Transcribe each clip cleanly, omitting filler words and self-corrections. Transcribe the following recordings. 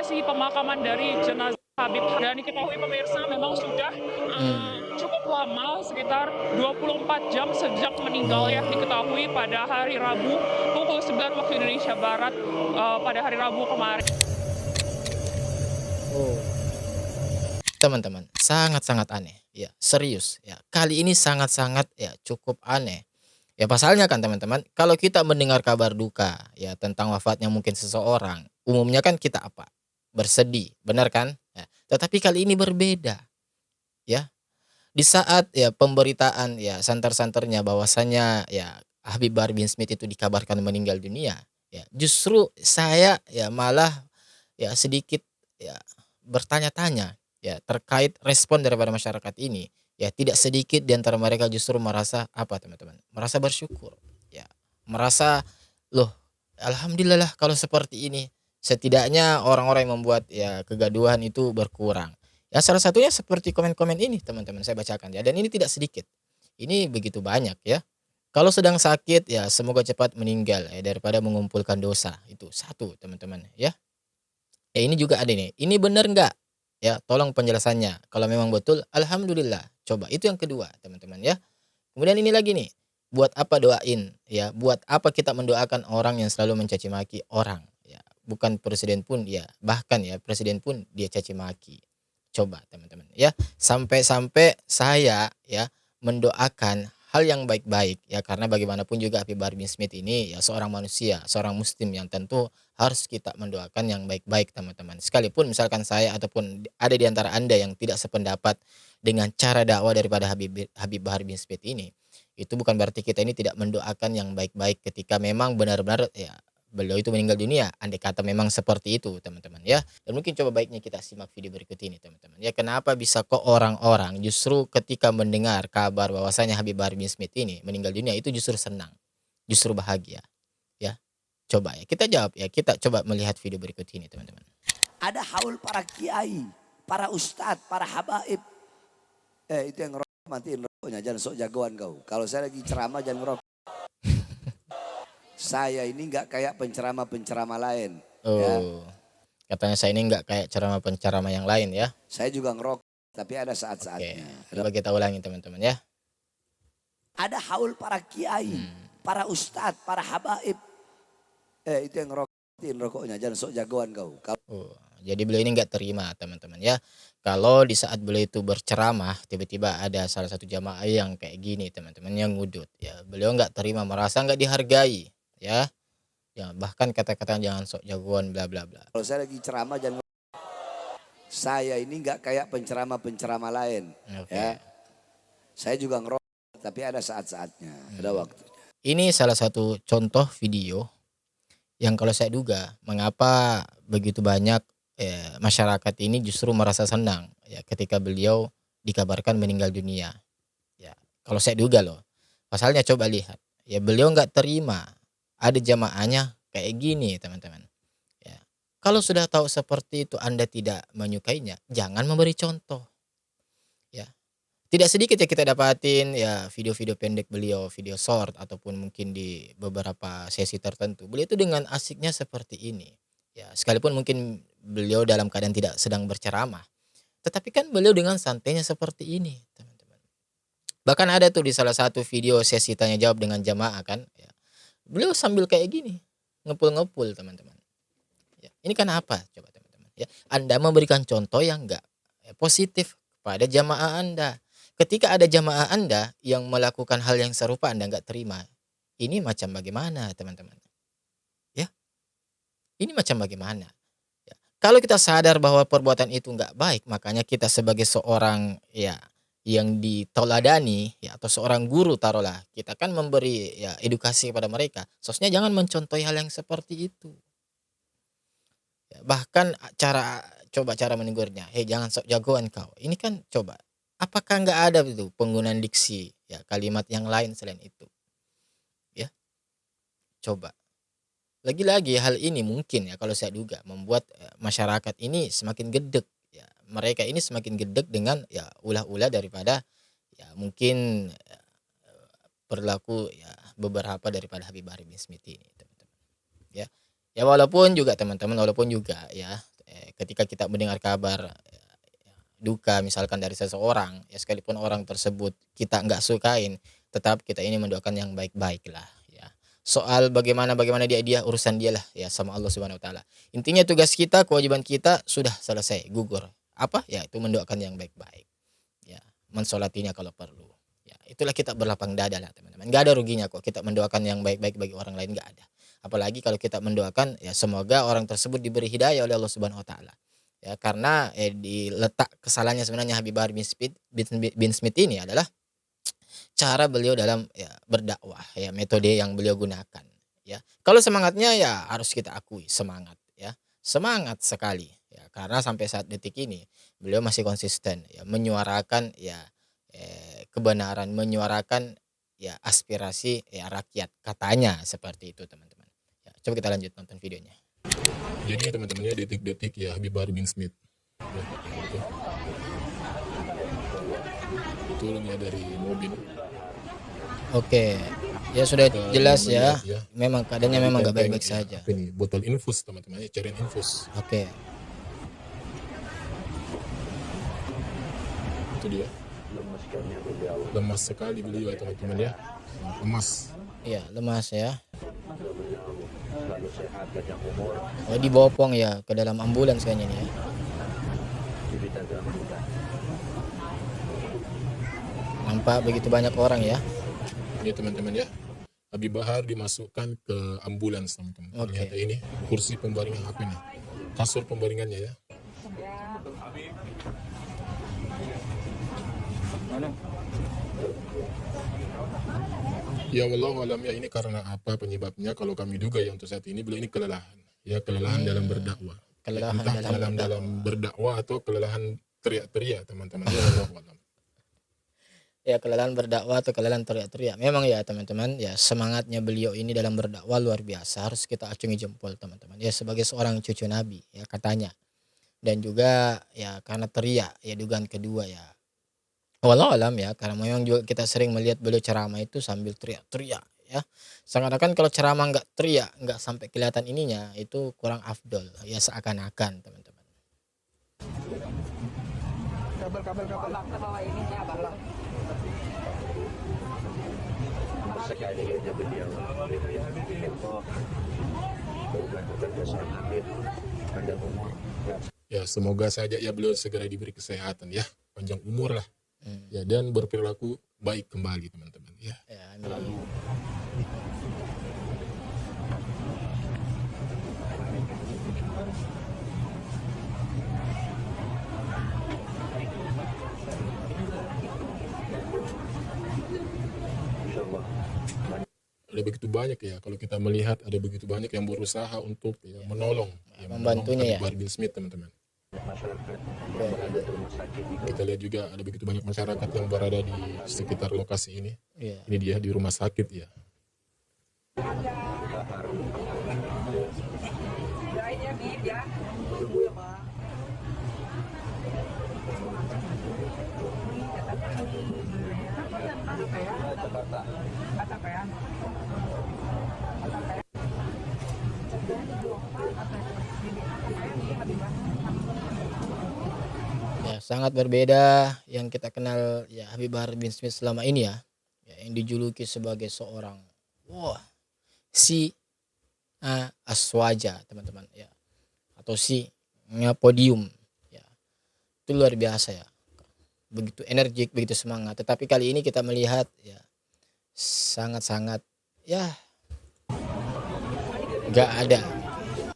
prosesi pemakaman dari jenazah Habib. Dan diketahui pemirsa memang sudah Mhm. cukup lama, sekitar 24 jam sejak meninggal ya, Oh. diketahui pada hari Rabu pukul 9 waktu Indonesia Barat, pada hari Rabu kemarin. Oh. Teman-teman, sangat-sangat aneh, ya, serius, ya. Kali ini sangat-sangat, ya, cukup aneh. Ya, pasalnya kan teman-teman, kalau kita mendengar kabar duka, ya, tentang wafatnya mungkin seseorang, umumnya kan kita apa? Bersedih, benar kan? Ya, tetapi kali ini berbeda, ya. Di saat, ya, pemberitaan, ya, santer-santernya bahwasanya, ya, Habib Bahar bin Smith itu dikabarkan meninggal dunia, ya, justru saya, ya, malah, ya, sedikit, ya, bertanya-tanya, ya, terkait respon daripada masyarakat ini. Ya, tidak sedikit di antara mereka justru merasa apa teman-teman, merasa bersyukur, ya, merasa, "Loh, alhamdulillah kalau seperti ini, setidaknya orang-orang yang membuat, ya, kegaduhan itu berkurang." Ya, salah satunya seperti komen-komen ini teman-teman saya bacakan ya, dan ini tidak sedikit. Ini begitu banyak ya. Kalau sedang sakit ya semoga cepat meninggal ya daripada mengumpulkan dosa. Itu satu teman-teman ya. Ya ini juga ada nih, ini benar nggak? Ya tolong penjelasannya. Kalau memang betul alhamdulillah. Coba itu yang kedua teman-teman ya. Kemudian ini lagi nih, buat apa doain ya, buat apa kita mendoakan orang yang selalu mencaci maki orang ya. Bukan presiden pun ya, bahkan ya presiden pun dia caci maki. Coba teman-teman ya, sampai-sampai saya ya mendoakan hal yang baik-baik ya, karena bagaimanapun juga Habib Bahar bin Smith ini ya seorang manusia, seorang muslim yang tentu harus kita mendoakan yang baik-baik teman-teman. Sekalipun misalkan saya ataupun ada di antara Anda yang tidak sependapat dengan cara dakwah daripada Habib Bahar bin Smith ini, itu bukan berarti kita ini tidak mendoakan yang baik-baik ketika memang benar-benar ya beliau itu meninggal dunia, andai kata memang seperti itu teman-teman ya. Dan mungkin coba baiknya kita simak video berikut ini teman-teman ya, kenapa bisa kok orang-orang justru ketika mendengar kabar bahwasanya Habib Bahar bin Smith ini meninggal dunia itu justru senang, justru bahagia ya. Coba ya kita jawab ya, kita coba melihat video berikut ini teman-teman. Ada haul para kiai, para ustadz, para habaib. Itu yang ngerokok matiin rokoknya, jangan sok jagoan kau. Kalau saya lagi ceramah jangan ngerokok. Saya ini nggak kayak penceramah-penceramah lain. Ya, Oh, katanya saya ini nggak kayak ceramah-penceramah yang lain ya. saya juga ngerokok, tapi ada Oke, saat-saatnya. coba kita ulangi teman-teman ya. Ada haul para kiai, Hmm. para ustadz, para habaib. Itu yang ngerokok matiin rokoknya, jangan sok jagoan kau. Oh, jadi beliau ini nggak terima teman-teman ya, kalau di saat beliau itu berceramah tiba-tiba ada salah satu jamaah yang kayak gini teman-teman, yang ngudut ya. Beliau nggak terima, merasa nggak dihargai ya. Ya bahkan kata-kata jangan sok jagoan bla bla bla. Kalau saya lagi ceramah jangan. Saya ini nggak kayak penceramah-penceramah lain. Oke. Ya, saya juga ngerokok, tapi ada saat-saatnya, ada Hmm. waktu. Ini salah satu contoh video yang kalau saya duga mengapa begitu banyak masyarakat ini justru merasa senang ya ketika beliau dikabarkan meninggal dunia. Ya, kalau saya duga loh. Pasalnya coba lihat, ya beliau nggak terima ada jamaahnya kayak gini teman-teman. Ya, kalau sudah tahu seperti itu Anda tidak menyukainya, jangan memberi contoh. Ya, tidak sedikit ya kita dapatin ya video-video pendek beliau, video short ataupun mungkin di beberapa sesi tertentu. Beliau itu dengan asiknya seperti ini. Ya, sekalipun mungkin beliau dalam keadaan tidak sedang berceramah, tetapi kan beliau dengan santainya seperti ini, teman-teman. Bahkan ada tuh di salah satu video sesi tanya jawab dengan jamaah kan, ya. Beliau sambil kayak gini, ngepul-ngepul teman-teman. Ya, ini kan apa coba teman-teman ya? Anda memberikan contoh yang enggak positif kepada jamaah Anda. Ketika ada jamaah Anda yang melakukan hal yang serupa Anda enggak terima. Ini macam bagaimana teman-teman? Ya, ini macam bagaimana? Ya. Kalau kita sadar bahwa perbuatan itu enggak baik, makanya kita sebagai seorang ya yang ditoladani ya atau seorang guru taruhlah, kita kan memberi ya edukasi kepada mereka. Sosnya jangan mencontohi hal yang seperti itu. Ya, bahkan coba cara menegurnya, "Hei jangan sok jagoan kau." Ini kan coba, apakah nggak ada itu penggunaan diksi, ya kalimat yang lain selain itu? Ya, coba. Lagi-lagi hal ini mungkin ya kalau saya duga membuat, masyarakat ini semakin gedek ya. Mereka ini semakin gedek dengan ya ulah-ulah daripada ya mungkin, perilaku ya beberapa daripada Habib Bahar bin Smith ini teman-teman, ya. Ya walaupun juga teman-teman, walaupun juga ya, ketika kita mendengar kabar duka misalkan dari seseorang, ya sekalipun orang tersebut kita nggak sukain, tetap kita ini mendoakan yang baik-baik lah ya. Soal bagaimana dia urusan dia lah ya sama Allah Subhanahu wa taala. Intinya tugas kita, kewajiban kita sudah selesai, gugur. Apa? Ya itu mendoakan yang baik-baik. Ya, mensolatinya kalau perlu. Ya, itulah kita berlapang dada lah teman-teman. Nggak ada ruginya kok kita mendoakan yang baik-baik bagi orang lain, nggak ada. Apalagi kalau kita mendoakan ya semoga orang tersebut diberi hidayah oleh Allah Subhanahu wa taala. Ya karena diletak kesalahannya sebenarnya Habib Bahar bin Smith ini adalah cara beliau dalam ya berdakwah, ya metode yang beliau gunakan ya. Kalau semangatnya ya harus kita akui semangat ya. Semangat sekali ya karena sampai saat detik ini beliau masih konsisten ya menyuarakan ya kebenaran, menyuarakan ya aspirasi ya rakyat, katanya seperti itu teman-teman. Ya, coba kita lanjut nonton videonya. Jadi teman-temannya detik-detik ya Habib Bahar bin Smith. Ya, turunnya dari mobil. Oke, ya sudah jelas ya. Ya. Memang keadaannya memang gak baik-baik Ya, saja. ini botol infus teman-teman, cairan infus. Oke, Itu dia. Lemas sekali beliau ya teman-teman ya. Lemas. iya lemas ya. Oh dibopong ya ke dalam ambulans kayaknya nih ya. Nampak begitu banyak orang ya. Ini teman-teman ya. Habib Bahar dimasukkan ke ambulans teman-teman. Oke. Ternyata ini kursi pembaringan apa ini? Kasur pembaringannya ya. Ya wallahu alam ya, ini karena apa penyebabnya? Kalau kami duga ya untuk saat ini beliau ini kelelahan. Ya kelelahan dalam berdakwah. Kelelahan Entah dalam kelelahan berdakwah. dalam berdakwah atau kelelahan teriak-teriak teman-teman. Ya wallahu alam. Ya kelelahan berdakwah atau kelelahan teriak-teriak. Memang ya teman-teman ya semangatnya beliau ini dalam berdakwah luar biasa. Harus kita acungi jempol teman-teman. Ya sebagai seorang cucu Nabi ya katanya. Dan juga ya karena teriak ya dugaan kedua ya. Walau alam ya karena memang juga kita sering melihat beliau ceramah itu sambil teriak-teriak ya. Seakan-akan kalau ceramah nggak teriak, nggak sampai kelihatan ininya itu kurang afdol ya seakan-akan teman-teman. Ya semoga saja ya beliau segera diberi kesehatan ya, panjang umur lah. Ya dan berperilaku baik kembali teman-teman ya. Ya, amin. Ada begitu banyak ya, kalau kita melihat ada begitu banyak yang berusaha untuk ya, menolong ya, membantunya ya. Habib Bahar bin Smith teman-teman. Kita lihat juga ada begitu banyak masyarakat yang berada di sekitar lokasi ini. Iya. Ini dia di rumah sakit ya. Ya, sangat berbeda yang kita kenal ya Habib Bahar bin Smith selama ini ya. Ya, yang dijuluki sebagai seorang si aswaja teman-teman ya. Atau si podium ya. Itu luar biasa ya. Begitu energik, begitu semangat. Tetapi kali ini kita melihat ya sangat-sangat ya nggak ada.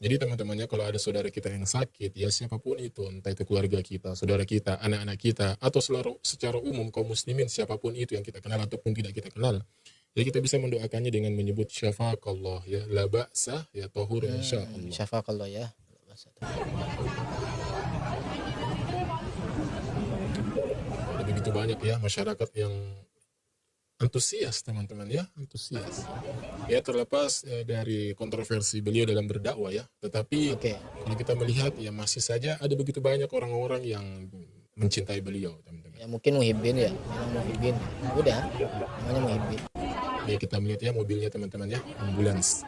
Jadi teman-temannya kalau ada saudara kita yang sakit, ya siapapun itu, entah itu keluarga kita, saudara kita, anak-anak kita, atau secara umum kaum muslimin siapapun itu yang kita kenal ataupun tidak kita kenal, ya kita bisa mendoakannya dengan menyebut syafaqallah ya, la ba'sa ya tahur insyaallah. Syafaqallah ya. Ada begitu banyak ya masyarakat yang antusias teman-teman ya, antusias. Ya terlepas dari kontroversi beliau dalam berdakwah ya, tetapi Oke. kalau kita melihat ya masih saja ada begitu banyak orang-orang yang mencintai beliau teman-teman. Ya mungkin muhibbin ya, memang muhibbin. Udah, namanya muhibbin. Ya kita melihat ya mobilnya teman-teman ya, ambulans.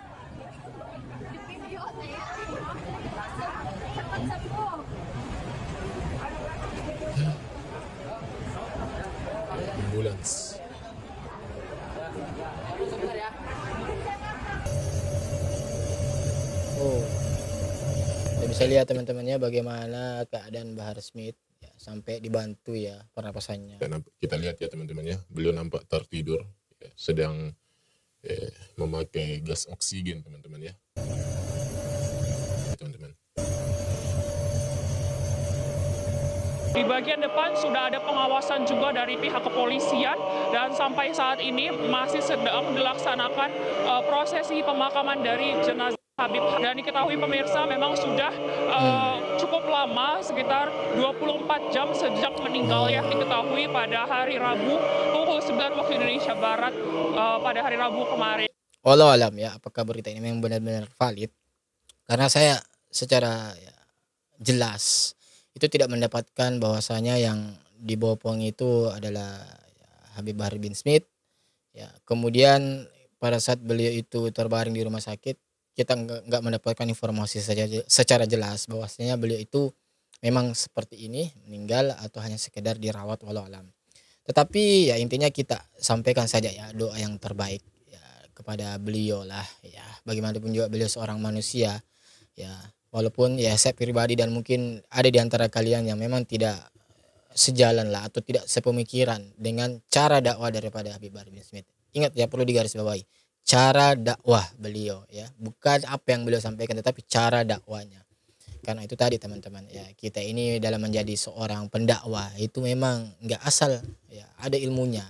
Ambulans. Oh, kita bisa lihat teman-temannya bagaimana keadaan Bahar Smith ya, sampai dibantu ya pernapasannya. Dan kita lihat ya teman-teman ya, beliau nampak tertidur ya, sedang memakai gas oksigen teman-teman ya. Teman-teman. Di bagian depan sudah ada pengawasan juga dari pihak kepolisian dan sampai saat ini masih sedang dilaksanakan prosesi pemakaman dari jenazah Habib. Dan diketahui pemirsa memang sudah cukup lama, sekitar 24 jam sejak meninggal ya, diketahui pada hari Rabu pukul 9 waktu Indonesia Barat pada hari Rabu kemarin. Walau alam ya, apakah berita ini memang benar-benar valid? Karena saya secara ya, jelas itu tidak mendapatkan bahwasanya yang dibopong itu adalah ya, Habib Bahar bin Smith. Ya, kemudian pada saat beliau itu terbaring di rumah sakit, kita nggak mendapatkan informasi saja secara jelas bahwasanya beliau itu memang seperti ini meninggal atau hanya sekedar dirawat, walau alam. Tetapi ya intinya kita sampaikan saja ya doa yang terbaik ya kepada beliau lah ya. Bagaimanapun juga beliau seorang manusia ya, walaupun ya saya pribadi dan mungkin ada di antara kalian yang memang tidak sejalan lah atau tidak sepemikiran dengan cara dakwah daripada Habib Bahar bin Smith. Ingat ya, perlu digarisbawahi, cara dakwah beliau ya, bukan apa yang beliau sampaikan tetapi cara dakwanya. Karena itu tadi teman-teman ya, kita ini dalam menjadi seorang pendakwah itu memang nggak asal ya, ada ilmunya.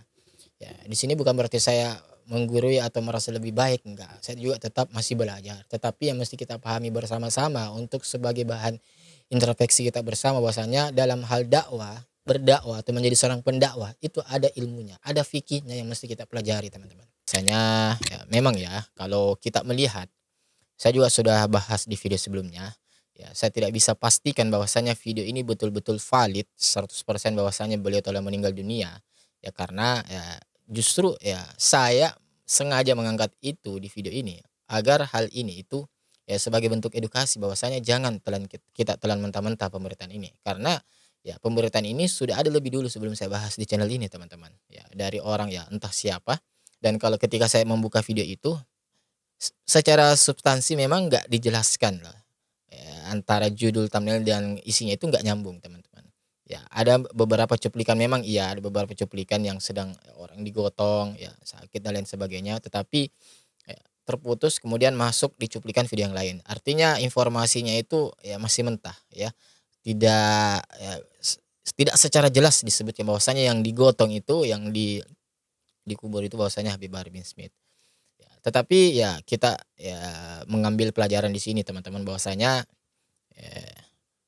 Ya, di sini bukan berarti saya menggurui atau merasa lebih baik, enggak. Saya juga tetap masih belajar. Tetapi yang mesti kita pahami bersama-sama untuk sebagai bahan introspeksi kita bersama bahwasanya dalam hal dakwah, berdakwah atau menjadi seorang pendakwah itu ada ilmunya, ada fikihnya yang mesti kita pelajari teman-teman. Misalnya ya, memang ya kalau kita melihat, saya juga sudah bahas di video sebelumnya. Ya, saya tidak bisa pastikan bahwasanya video ini betul-betul valid 100% bahwasanya beliau telah meninggal dunia. Ya karena ya justru ya saya sengaja mengangkat itu di video ini agar hal ini itu ya sebagai bentuk edukasi bahwasanya jangan kita telan mentah-mentah pemberitaan ini, karena ya pemberitaan ini sudah ada lebih dulu sebelum saya bahas di channel ini teman-teman ya, dari orang ya entah siapa. Dan kalau ketika saya membuka video itu secara substansi memang nggak dijelaskan lah ya, antara judul thumbnail dan isinya itu nggak nyambung teman-teman. Ya, ada beberapa cuplikan memang iya, ada beberapa cuplikan yang sedang orang digotong, ya sakit dan lain sebagainya, tetapi ya, terputus kemudian masuk di cuplikan video yang lain. Artinya informasinya itu ya masih mentah ya. Tidak ya, tidak secara jelas disebutkan bahwasanya yang digotong itu yang dikubur itu bahwasanya Habib Bahar bin Smith. Ya, tetapi ya kita ya mengambil pelajaran di sini teman-teman bahwasanya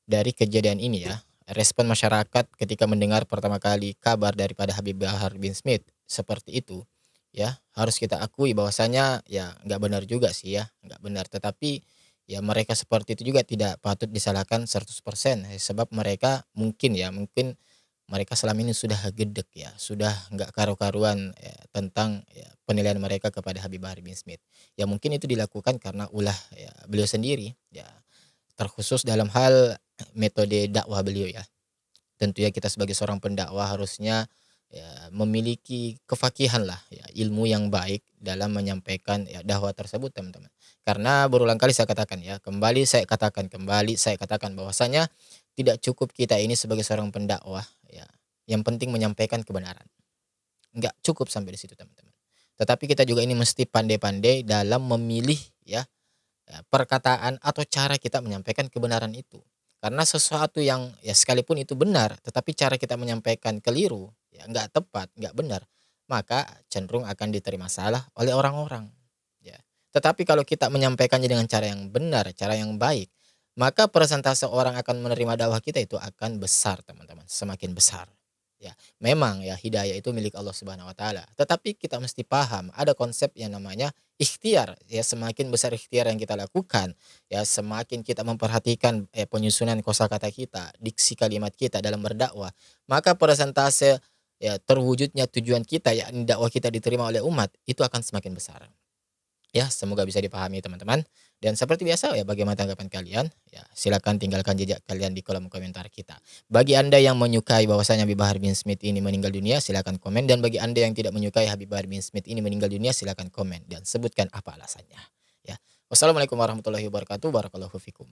dari kejadian ini ya, respon masyarakat ketika mendengar pertama kali kabar daripada Habib Bahar bin Smith seperti itu ya, harus kita akui bahwasanya ya nggak benar juga sih ya, nggak benar. Tetapi ya mereka seperti itu juga tidak patut disalahkan 100% sebab mereka mungkin mereka selama ini sudah gedek ya, sudah nggak karu-karuan ya, tentang ya, penilaian mereka kepada Habib Bahar bin Smith. Ya mungkin itu dilakukan karena ulah ya, beliau sendiri ya, terkhusus dalam hal metode dakwah beliau ya. Tentunya kita sebagai seorang pendakwah harusnya ya, memiliki kefakihan lah ya, ilmu yang baik dalam menyampaikan ya, dakwah tersebut teman-teman. Karena berulang kali saya katakan ya, kembali saya katakan bahwasanya tidak cukup kita ini sebagai seorang pendakwah ya, yang penting menyampaikan kebenaran. Enggak cukup sampai di situ teman-teman. Tetapi kita juga ini mesti pandai-pandai dalam memilih ya, perkataan atau cara kita menyampaikan kebenaran itu. Karena sesuatu yang ya sekalipun itu benar, tetapi cara kita menyampaikan keliru, ya nggak tepat, nggak benar, maka cenderung akan diterima salah oleh orang-orang. Ya. Tetapi kalau kita menyampaikannya dengan cara yang benar, cara yang baik, maka persentase orang akan menerima dakwah kita itu akan besar teman-teman, semakin besar. Ya, memang ya hidayah itu milik Allah Subhanahu wa taala. Tetapi kita mesti paham ada konsep yang namanya ikhtiar. Ya, semakin besar ikhtiar yang kita lakukan, ya semakin kita memperhatikan penyusunan kosakata kita, diksi kalimat kita dalam berdakwah, maka persentase ya terwujudnya tujuan kita yakni dakwah kita diterima oleh umat itu akan semakin besar. Ya, semoga bisa dipahami teman-teman. Dan seperti biasa ya, bagaimana tanggapan kalian? Ya, silakan tinggalkan jejak kalian di kolom komentar kita. Bagi Anda yang menyukai bahwasanya Habib Bahar bin Smith ini meninggal dunia, silakan komen, dan bagi Anda yang tidak menyukai Habib Bahar bin Smith ini meninggal dunia, silakan komen dan sebutkan apa alasannya. Ya. Wassalamualaikum warahmatullahi wabarakatuh. Barakallahu fikum.